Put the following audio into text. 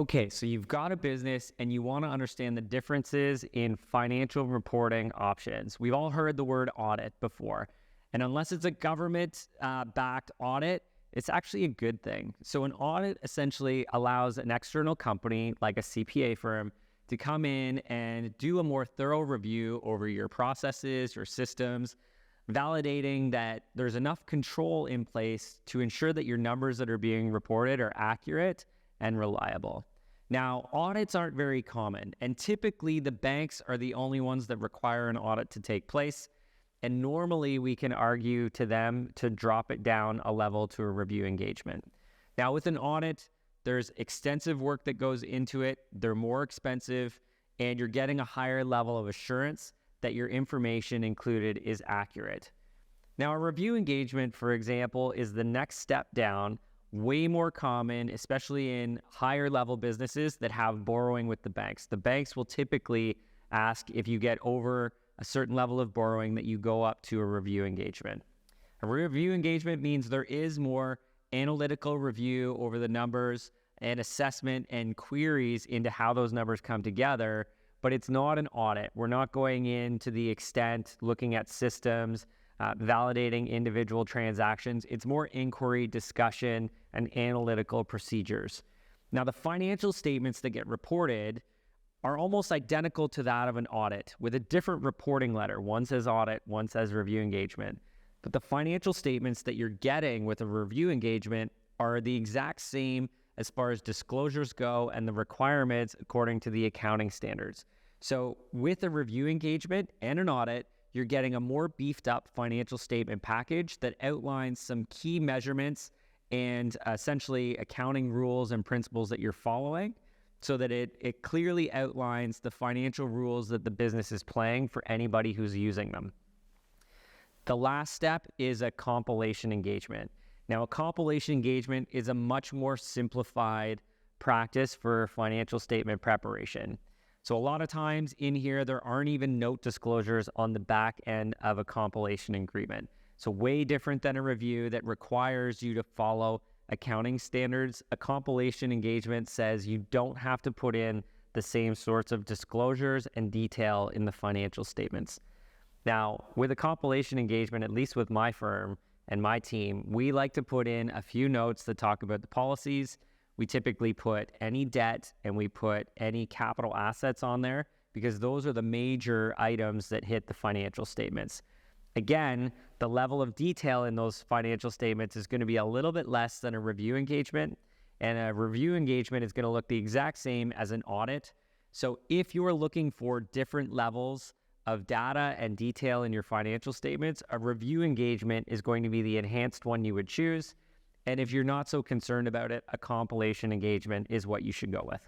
Okay, so you've got a business and you want to understand the differences in financial reporting options. We've all heard the word audit before, and unless it's a government backed audit, it's actually a good thing. So an audit essentially allows an external company like a CPA firm to come in and do a more thorough review over your processes, your systems, validating that there's enough control in place to ensure that your numbers that are being reported are accurate and reliable. Now, audits aren't very common, and typically the banks are the only ones that require an audit to take place, and normally we can argue to them to drop it down a level to a review engagement. Now, with an audit, there's extensive work that goes into it, they're more expensive, and you're getting a higher level of assurance that your information included is accurate. Now, a review engagement, for example, is the next step down, way more common, especially in higher level businesses that have borrowing with the banks. The banks will typically ask if you get over a certain level of borrowing that you go up to a review engagement. A review engagement means there is more analytical review over the numbers and assessment and queries into how those numbers come together, but it's not an audit. We're not going into the extent looking at systems, validating individual transactions. It's more inquiry, discussion, and analytical procedures. Now, the financial statements that get reported are almost identical to that of an audit with a different reporting letter. One says audit, one says review engagement. But the financial statements that you're getting with a review engagement are the exact same as far as disclosures go and the requirements according to the accounting standards. So with a review engagement and an audit, you're getting a more beefed up financial statement package that outlines some key measurements and essentially accounting rules and principles that you're following so that it clearly outlines the financial rules that the business is playing for anybody who's using them. The last step is a compilation engagement. Now, a compilation engagement is a much more simplified practice for financial statement preparation. So a lot of times in here, there aren't even note disclosures on the back end of a compilation agreement. So way different than a review that requires you to follow accounting standards. A compilation engagement says you don't have to put in the same sorts of disclosures and detail in the financial statements. Now, with a compilation engagement, at least with my firm and my team, we like to put in a few notes that talk about the policies. We typically put any debt and we put any capital assets on there because those are the major items that hit the financial statements. Again, the level of detail in those financial statements is going to be a little bit less than a review engagement, and a review engagement is going to look the exact same as an audit. So if you are looking for different levels of data and detail in your financial statements, a review engagement is going to be the enhanced one you would choose. And if you're not so concerned about it, a compilation engagement is what you should go with.